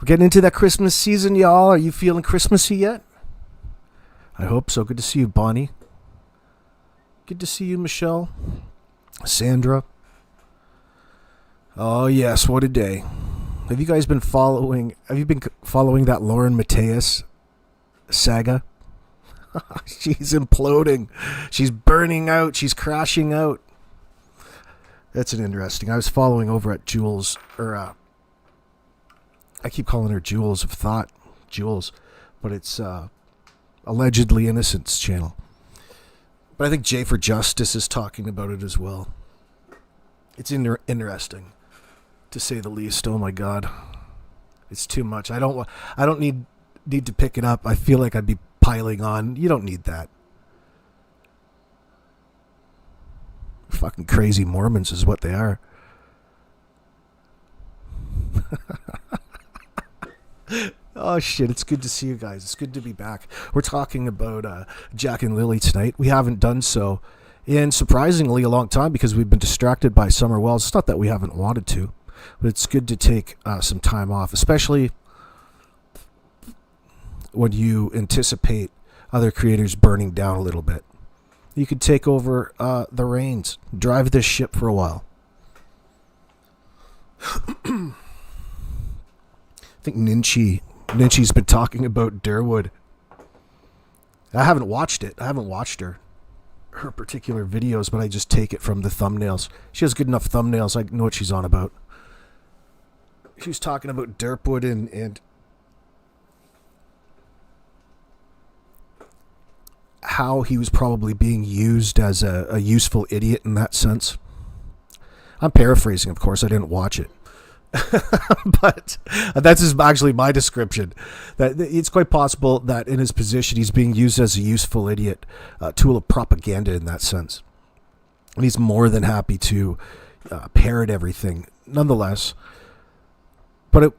We're getting into that Christmas season, y'all. Are you feeling Christmassy yet? I hope so. Good to see you, Bonnie. Good to see you, Michelle. Sandra. Oh, yes. What a day. Have you guys been following that Lauren Mateus saga? She's imploding. She's burning out. She's crashing out. That's an interesting. I was following over at Jules, I keep calling her Jewels of Thought, Jules, but it's allegedly Innocence channel. But I think Jay for Justice is talking about it as well. It's interesting, to say the least. Oh my God, it's too much. I don't need to pick it up. I feel like I'd be piling on. You don't need that. Fucking crazy Mormons is what they are. Oh shit, it's good to see you guys. It's good to be back. We're talking about Jack and Lily tonight. We haven't done so in surprisingly a long time because we've been distracted by Summer Wells. It's not that we haven't wanted to, but it's good to take some time off, especially when you anticipate other creators burning down a little bit. You could take over the reins, drive this ship for a while. I think Ninchi's been talking about Derwood. I haven't watched it. I haven't watched her particular videos, but I just take it from the thumbnails. She has good enough thumbnails. I know what she's on about. She was talking about Derwood and how he was probably being used as a useful idiot in that sense. I'm paraphrasing, of course. I didn't watch it. But that's actually my description. That it's quite possible that in his position he's being used as a useful idiot, tool of propaganda in that sense. And he's more than happy to parrot everything nonetheless. But it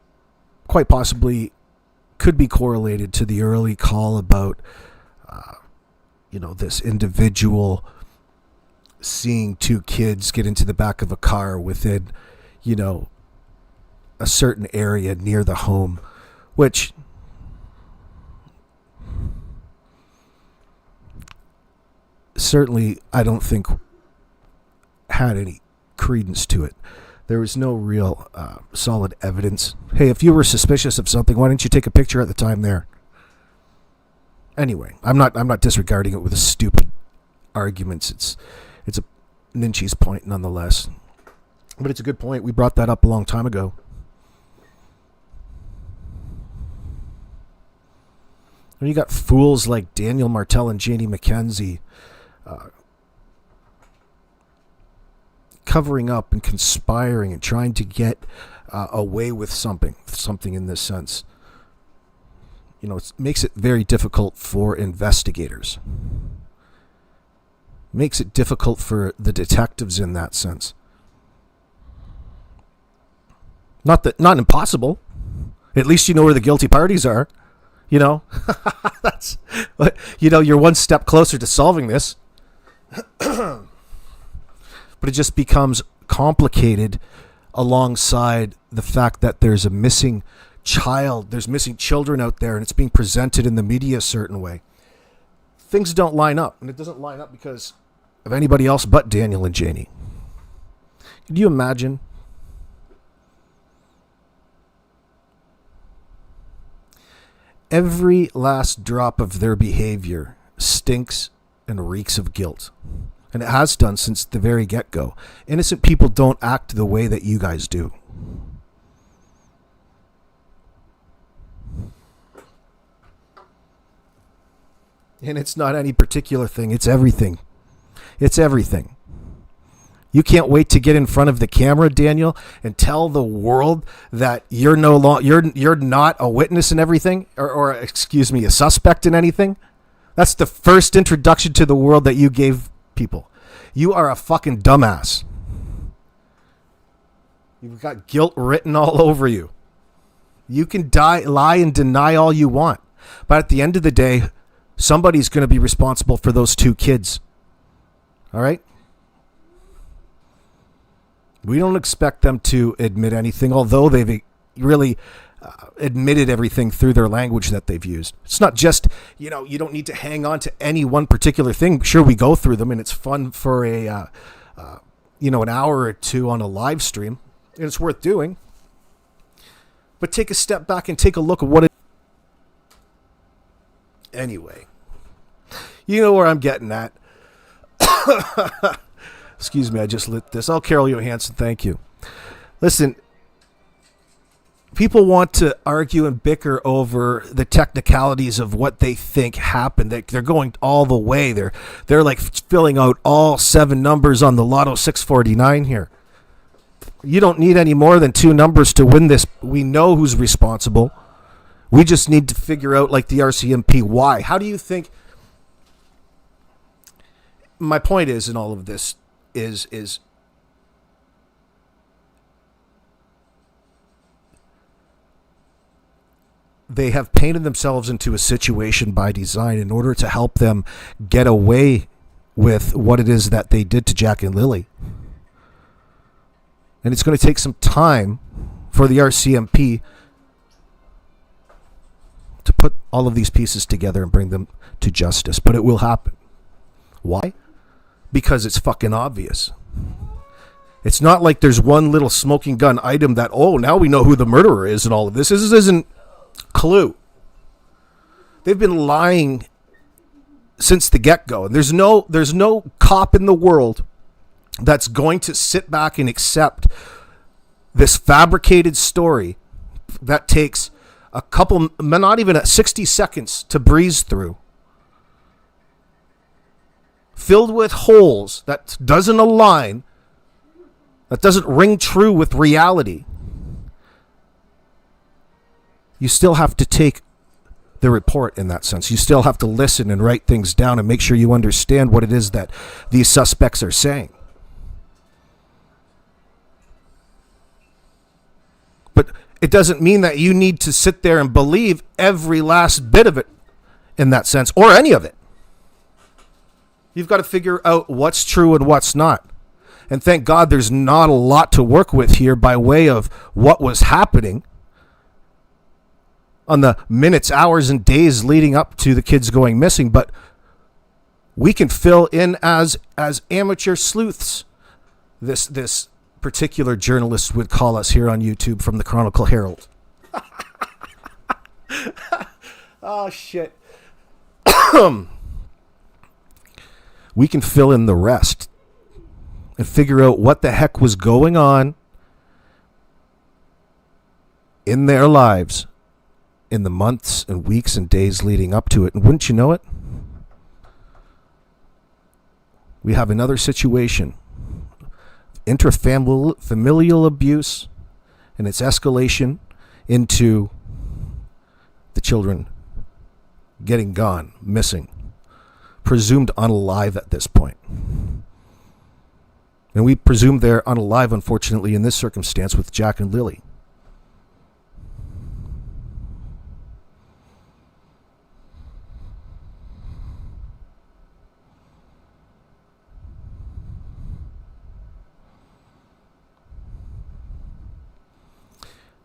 quite possibly could be correlated to the early call about this individual seeing two kids get into the back of a car within, a certain area near the home, which certainly I don't think had any credence to it. There was no real solid evidence. Hey, if you were suspicious of something, why didn't you take a picture at the time there? Anyway, I'm not disregarding it with stupid arguments. It's a Ninchi's point nonetheless. But it's a good point. We brought that up a long time ago. And you got fools like Daniel Martell and Janie McKenzie covering up and conspiring and trying to get away with something in this sense. It makes it very difficult for investigators. Makes it difficult for the detectives in that sense. Not impossible. At least you know where the guilty parties are. That's you're one step closer to solving this. But it just becomes complicated alongside the fact that there's a missing child, there's missing children out there, and it's being presented in the media a certain way. Things don't line up, and it doesn't line up because of anybody else but Daniel and Janie. Could you imagine? Every last drop of their behavior stinks and reeks of guilt. And it has done since the very get-go. Innocent people don't act the way that you guys do. And it's not any particular thing. It's everything. It's everything. You can't wait to get in front of the camera, Daniel, and tell the world that you're you're not a witness in everything, or excuse me, a suspect in anything. That's the first introduction to the world that you gave people. You are a fucking dumbass. You've got guilt written all over you. You can lie and deny all you want, but at the end of the day, somebody's going to be responsible for those two kids. All right? We don't expect them to admit anything, although they've really admitted everything through their language that they've used. It's not just, you don't need to hang on to any one particular thing. Sure, we go through them, and it's fun for an hour or two on a live stream, and it's worth doing. But take a step back and take a look at what it... Anyway, you know where I'm getting at. Excuse me, I just lit this. Oh, Carol Johansson, thank you. Listen, people want to argue and bicker over the technicalities of what they think happened. They're going all the way. They're like filling out all 7 numbers on the Lotto 649 here. You don't need any more than 2 numbers to win this. We know who's responsible. We just need to figure out, like the RCMP, why. How do you think... My point is, in all of this, is they have painted themselves into a situation by design in order to help them get away with what it is that they did to Jack and Lily. And it's going to take some time for the RCMP to put all of these pieces together and bring them to justice. But it will happen. Why? Because it's fucking obvious. It's not like there's one little smoking gun item that, now we know who the murderer is and all of this. This isn't Clue. They've been lying since the get-go. And there's no cop in the world that's going to sit back and accept this fabricated story that takes a couple, not even 60 seconds to breeze through, filled with holes that doesn't align, that doesn't ring true with reality. You still have to take the report in that sense. You still have to listen and write things down and make sure you understand what it is that these suspects are saying. But it doesn't mean that you need to sit there and believe every last bit of it in that sense, or any of it. You've got to figure out what's true and what's not. And thank God there's not a lot to work with here by way of what was happening on the minutes, hours, and days leading up to the kids going missing. But we can fill in as amateur sleuths. This particular journalist would call us here on YouTube from the Chronicle Herald. Oh, shit. We can fill in the rest and figure out what the heck was going on in their lives in the months and weeks and days leading up to it. And wouldn't you know it? We have another situation. Intrafamilial abuse and its escalation into the children getting gone, missing, presumed unalive at this point. And we presume they're unalive, unfortunately, in this circumstance with Jack and Lily.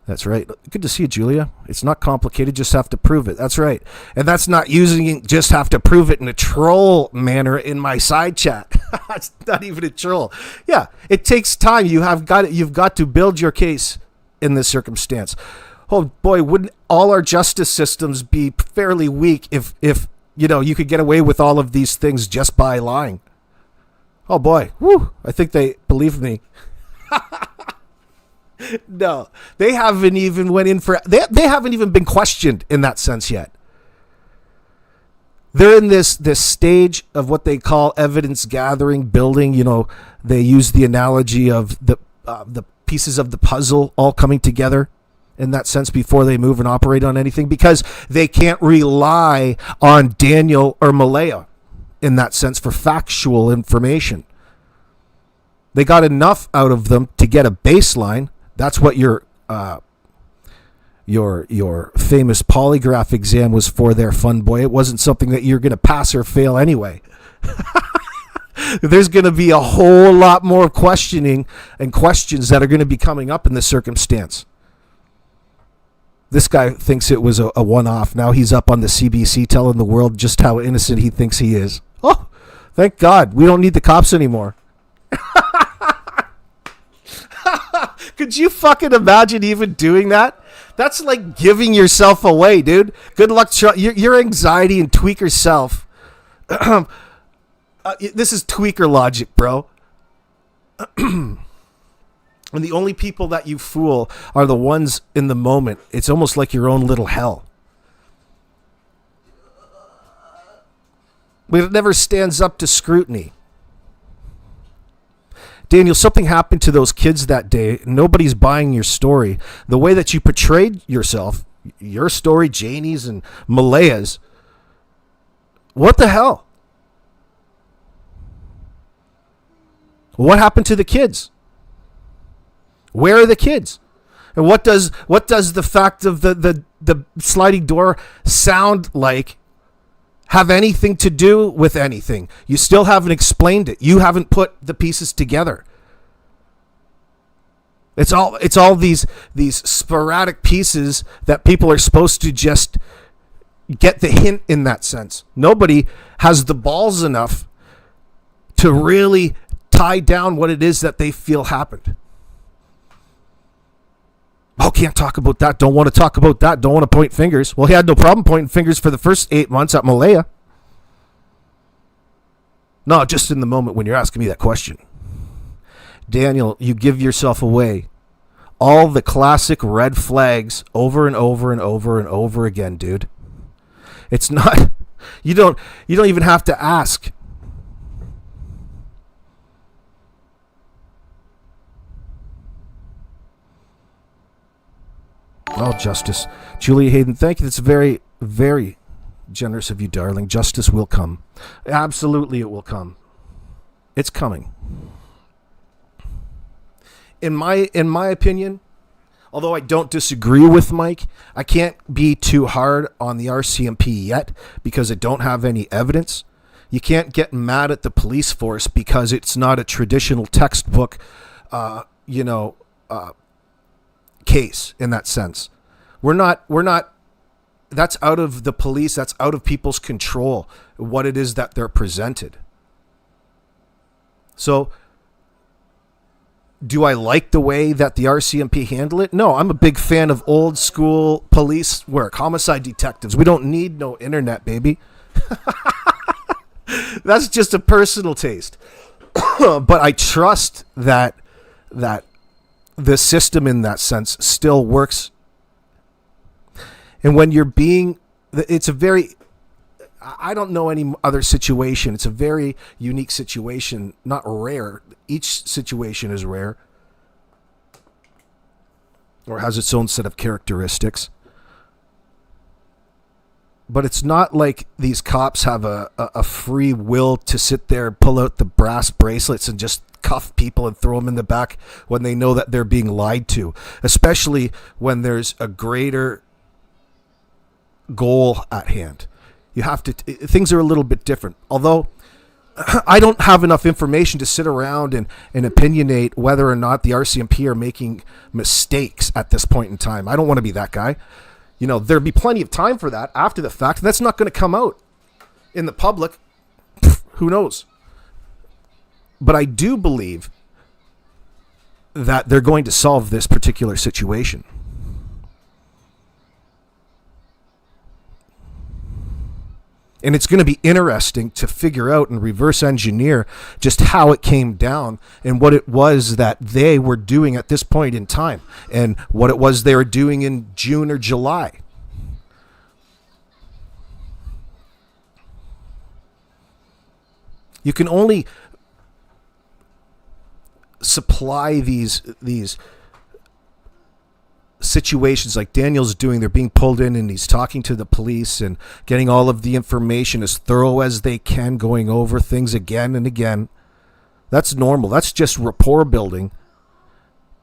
That's right. Good to see you, Julia. It's not complicated. Just have to prove it. That's right. And that's not using just have to prove it in a troll manner in my side chat. It's not even a troll. Yeah, it takes time. You've got to build your case in this circumstance. Oh boy, wouldn't all our justice systems be fairly weak if you could get away with all of these things just by lying? Oh boy. Whew. I think they believe me. No, they haven't even went in for. They haven't even been questioned in that sense yet. They're in this stage of what they call evidence gathering, building. They use the analogy of the pieces of the puzzle all coming together in that sense before they move and operate on anything, because they can't rely on Daniel or Malaya in that sense for factual information. They got enough out of them to get a baseline. That's what your famous polygraph exam was for there, fun boy. It wasn't something that you're going to pass or fail anyway. There's going to be a whole lot more questioning and questions that are going to be coming up in this circumstance. This guy thinks it was a one-off. Now he's up on the CBC telling the world just how innocent he thinks he is. Oh, thank God. We don't need the cops anymore. Could you fucking imagine even doing that? That's like giving yourself away, dude. Good luck. Your anxiety and tweaker self. This is tweaker logic, bro. And the only people that you fool are the ones in the moment. It's almost like your own little hell. But it never stands up to scrutiny. Daniel, something happened to those kids that day. Nobody's buying your story. The way that you portrayed yourself, your story, Janie's and Malaya's, what the hell? What happened to the kids? Where are the kids? And what does the fact of the sliding door sound like have anything to do with anything? You still haven't explained it. You haven't put the pieces together. It's all these sporadic pieces that people are supposed to just get the hint in that sense. Nobody has the balls enough to really tie down what it is that they feel happened. Oh, can't talk about that. Don't want to talk about that. Don't want to point fingers. Well, he had no problem pointing fingers for the first 8 months at Malaya. No, just in the moment when you're asking me that question. Daniel, you give yourself away. All the classic red flags over and over and over and over again, dude. It's not, you don't even have to ask. Oh, justice. Julia Hayden, thank you. That's very, very generous of you, darling. Justice will come. Absolutely, it will come. It's coming. In my opinion, although I don't disagree with Mike, I can't be too hard on the RCMP yet because I don't have any evidence. You can't get mad at the police force because it's not a traditional textbook, case in that sense. We're not that's out of the police, that's out of people's control, what it is that they're presented. So do I like the way that the RCMP handle it? No, I'm a big fan of old school police work, homicide detectives. We don't need no internet, baby. That's just a personal taste. But I trust that the system in that sense still works. And when you're I don't know any other situation. It's a very unique situation, not rare. Each situation is rare or has its own set of characteristics. But it's not like these cops have a free will to sit there and pull out the brass bracelets and just cuff people and throw them in the back when they know that they're being lied to, especially when there's a greater goal at hand. You have to, things are a little bit different. Although I don't have enough information to sit around and opinionate whether or not the RCMP are making mistakes at this point in time. I don't want to be that guy. You know, there'd be plenty of time for that after the fact. That's not going to come out in the public. Who knows? But I do believe that they're going to solve this particular situation. And it's going to be interesting to figure out and reverse engineer just how it came down and what it was that they were doing at this point in time and what it was they were doing in June or July. You can only supply these situations like Daniel's doing. They're being pulled in and he's talking to the police and getting all of the information as thorough as they can, going over things again and again. That's normal. That's just rapport building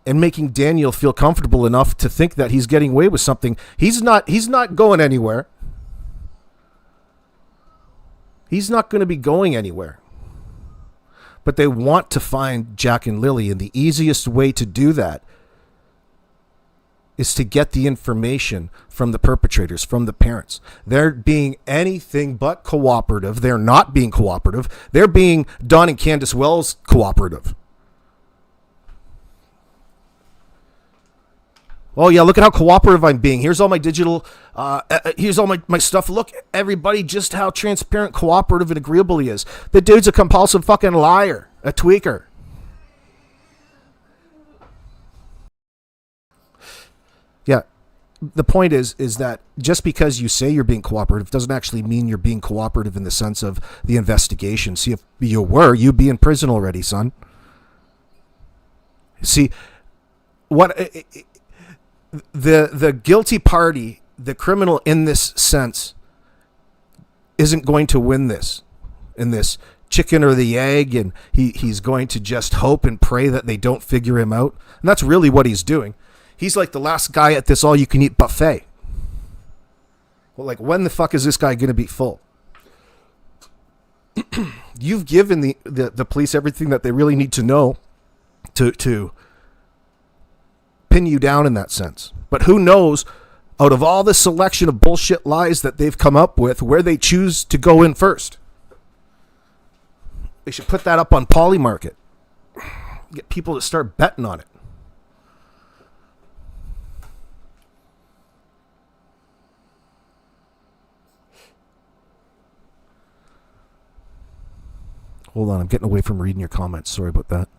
and making Daniel feel comfortable enough to think that he's getting away with something. He's not going anywhere. He's not going to be going anywhere. But they want to find Jack and Lily, and the easiest way to do that is to get the information from the perpetrators, from the parents. They're being anything but cooperative. They're not being cooperative. They're being Don and Candace Wells cooperative. Oh, yeah, look at how cooperative I'm being. Here's all my digital, here's all my stuff. Look, everybody, just how transparent, cooperative, and agreeable he is. The dude's a compulsive fucking liar, a tweaker. Yeah, the point is that just because you say you're being cooperative doesn't actually mean you're being cooperative in the sense of the investigation. See, if you were, you'd be in prison already, son. See, what... The guilty party, the criminal in this sense, isn't going to win this in this chicken or the egg, and he's going to just hope and pray that they don't figure him out. And that's really what he's doing. He's like the last guy at this all-you-can-eat buffet. Well, like, when the fuck is this guy going to be full? You've given the police everything that they really need to know to pin you down in that sense. But who knows, out of all the selection of bullshit lies that they've come up with, where they choose to go in first. They should put that up on Polymarket. Get people to start betting on it. Hold on, I'm getting away from reading your comments. Sorry about that.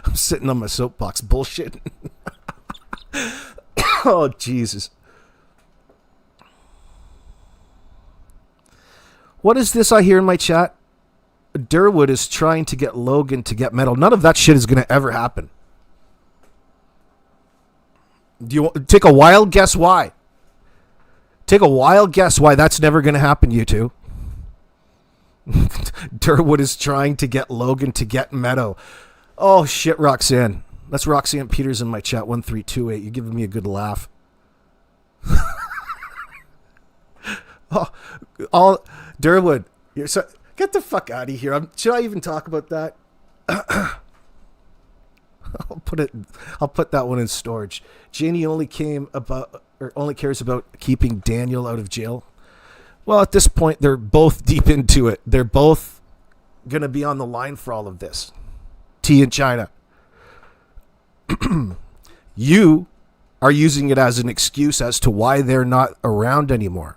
I'm sitting on my soapbox bullshit. Oh, Jesus. What is this I hear in my chat? Derwood is trying to get Logan to get metal. None of that shit is going to ever happen. Do you take a wild guess why? Take a wild guess why that's never going to happen, you two. Derwood is trying to get Logan to get Meadow. Oh, shit, Roxanne. That's Roxanne Peters in my chat, 1328. You're giving me a good laugh. Oh, Derwood, get the fuck out of here. Should I even talk about that? I'll put that one in storage. Janie only cares about keeping Daniel out of jail. Well, at this point, they're both deep into it. They're both going to be on the line for all of this. Tea in China. You are using it as an excuse as to why they're not around anymore.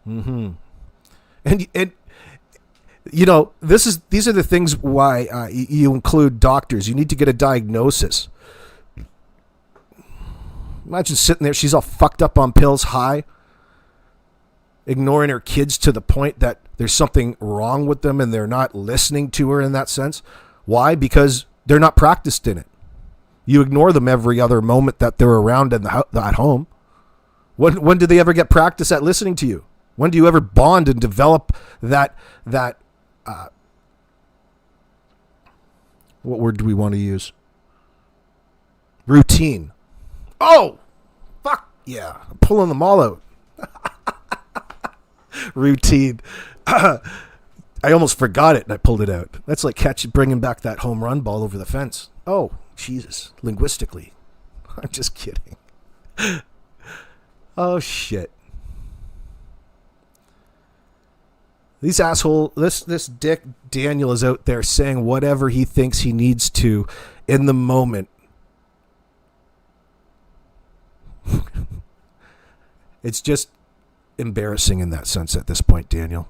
And you know, these are the things why you include doctors. You need to get a diagnosis. Imagine sitting there, she's all fucked up on pills, high, ignoring her kids to the point that there's something wrong with them and they're not listening to her in that sense. Why? Because they're not practiced in it. You ignore them every other moment that they're around at home. When do they ever get practice at listening to you? When do you ever bond and develop that what word do we want to use? Routine. Oh, fuck yeah. I'm pulling them all out. Routine. I almost forgot it and I pulled it out. That's like bringing back that home run ball over the fence. Oh, Jesus. Linguistically. I'm just kidding. Oh, shit. These asshole, this dick Daniel is out there saying whatever he thinks he needs to in the moment. It's just embarrassing in that sense at this point, Daniel.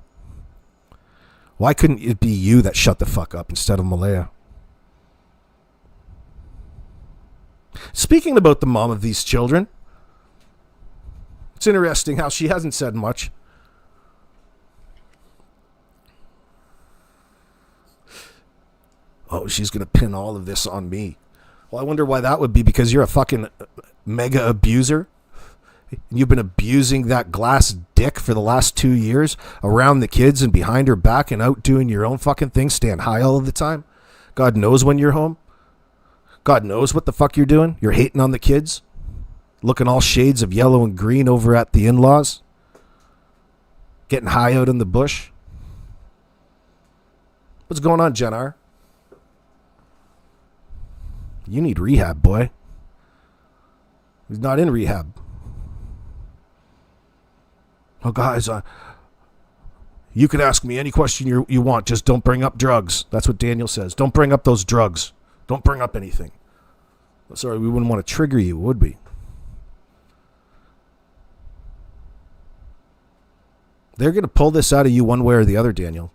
Why couldn't it be you that shut the fuck up instead of Malaya? Speaking about the mom of these children, it's interesting how she hasn't said much. Oh, she's going to pin all of this on me. Well, I wonder why that would be, because you're a fucking mega abuser. You've been abusing that glass dick for the last 2 years around the kids and behind her back and out doing your own fucking thing, staying high all of the time. God knows when you're home. God knows what the fuck you're doing. You're hating on the kids. Looking all shades of yellow and green over at the in-laws. Getting high out in the bush. What's going on, Jen R? You need rehab, boy. He's not in rehab. Oh, guys, you can ask me any question you want. Just don't bring up drugs. That's what Daniel says. Don't bring up those drugs. Don't bring up anything. Sorry, we wouldn't want to trigger you, would we? They're going to pull this out of you one way or the other, Daniel.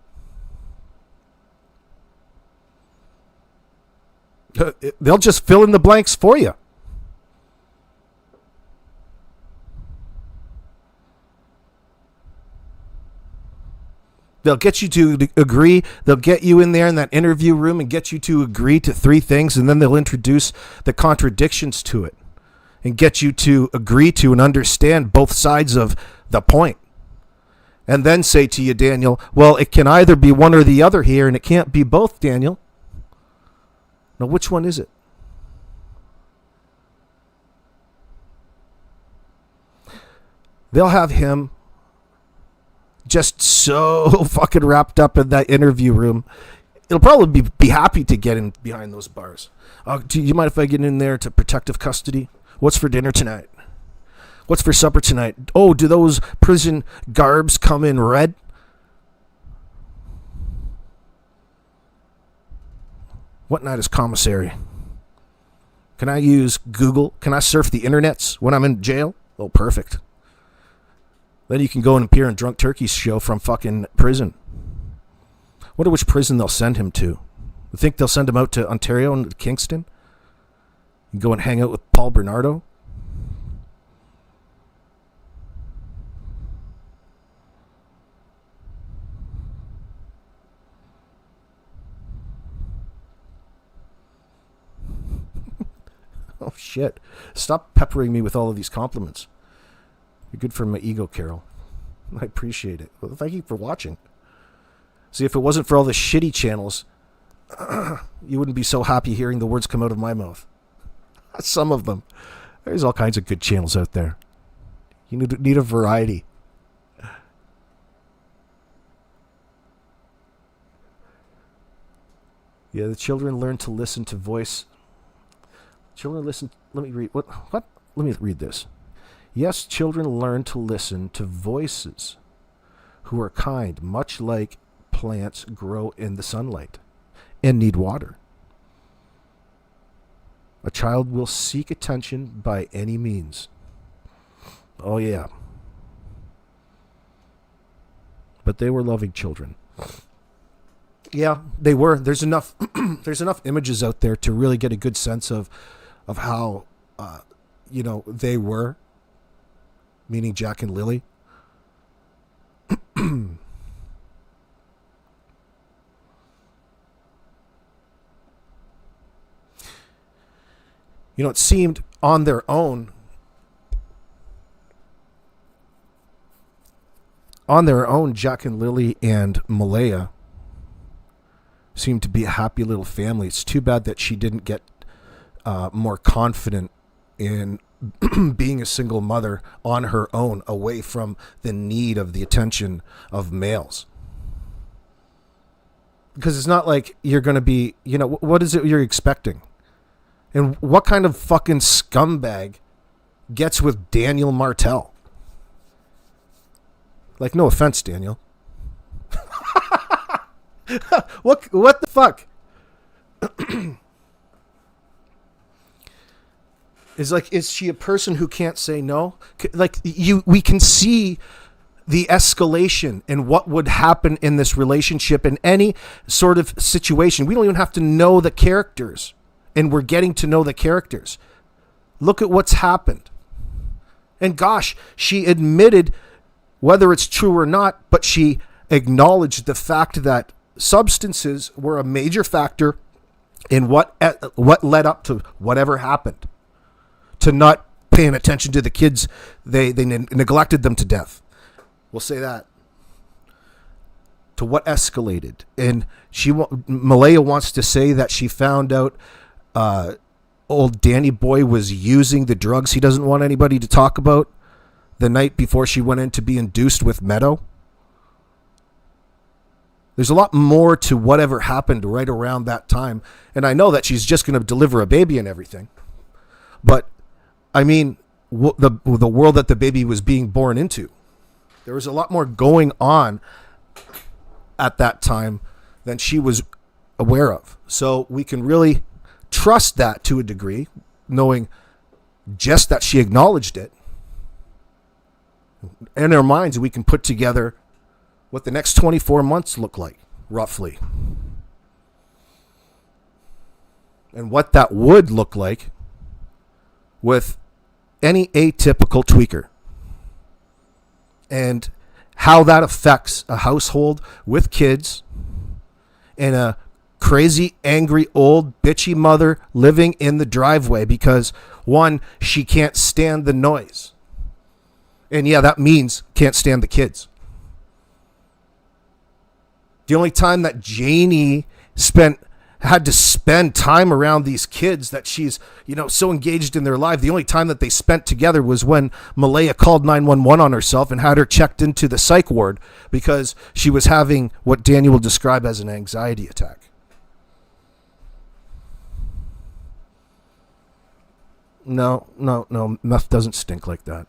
They'll just fill in the blanks for you. They'll get you to agree. They'll get you in there in that interview room and get you to agree to 3 things, and then they'll introduce the contradictions to it and get you to agree to and understand both sides of the point. And then say to you, Daniel, well, it can either be one or the other here, and it can't be both, Daniel. Now, which one is it? They'll have him just so fucking wrapped up in that interview room. He'll probably be happy to get in behind those bars. Do you mind if I get in there to protective custody? What's for dinner tonight? What's for supper tonight? Oh, do those prison garbs come in red? What night is commissary? Can I use Google? Can I surf the internets when I'm in jail? Oh, perfect. Then you can go and appear in Drunk Turkey's show from fucking prison. Wonder which prison they'll send him to. You think they'll send him out to Ontario and Kingston? You go and hang out with Paul Bernardo? Oh, shit. Stop peppering me with all of these compliments. You're good for my ego, Carol. I appreciate it. Well, thank you for watching. See, if it wasn't for all the shitty channels, you wouldn't be so happy hearing the words come out of my mouth. Some of them. There's all kinds of good channels out there. You need a variety. Yeah, the children learn to listen to voice. Children listen. Let me read. What? Let me read this. Yes, children learn to listen to voices who are kind, much like plants grow in the sunlight and need water. A child will seek attention by any means. Oh, yeah. But they were loving children. Yeah, they were. There's enough there's enough images out there to really get a good sense of how they were, meaning Jack and Lily. It seemed on their own, Jack and Lily and Malaya seemed to be a happy little family. It's too bad that she didn't get more confident in being a single mother on her own, away from the need of the attention of males. Because it's not like you're going to be, what is it you're expecting? And what kind of fucking scumbag gets with Daniel Martell? Like, no offense, Daniel. What the fuck? Is she a person who can't say no? We can see the escalation and what would happen in this relationship in any sort of situation. We don't even have to know the characters, and we're getting to know the characters. Look at what's happened. And gosh, she admitted, whether it's true or not, but she acknowledged the fact that substances were a major factor in what led up to whatever happened. To not paying attention to the kids, they neglected them to death. We'll say that. To what escalated. And Malaya wants to say that she found out old Danny boy was using the drugs he doesn't want anybody to talk about the night before she went in to be induced with Meadow. There's a lot more to whatever happened right around that time. And I know that she's just going to deliver a baby and everything. But, I mean, the world that the baby was being born into. There was a lot more going on at that time than she was aware of. So we can really trust that to a degree, knowing just that she acknowledged it. In our minds, we can put together what the next 24 months look like, roughly. And what that would look like with any atypical tweaker. And how that affects a household with kids and a crazy, angry, old, bitchy mother living in the driveway because, one, she can't stand the noise. And yeah, that means can't stand the kids. The only time that Janie had to spend time around these kids that she's, so engaged in their life, the only time that they spent together was when Malaya called 911 on herself and had her checked into the psych ward because she was having what Daniel will describe as an anxiety attack. No, meth doesn't stink like that.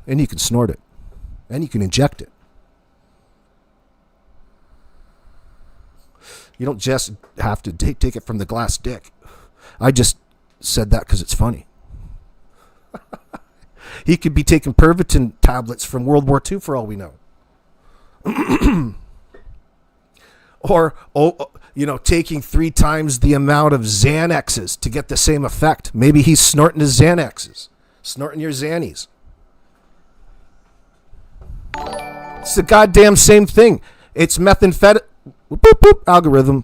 And you can snort it. And you can inject it. You don't just have to take it from the glass dick. I just said that because it's funny. He could be taking Pervitin tablets from World War II for all we know. Or, taking 3 times the amount of Xanaxes to get the same effect. Maybe he's snorting his Xanaxes. Snorting your Xannies. It's the goddamn same thing. It's methamphetamine. Boop, boop, algorithm.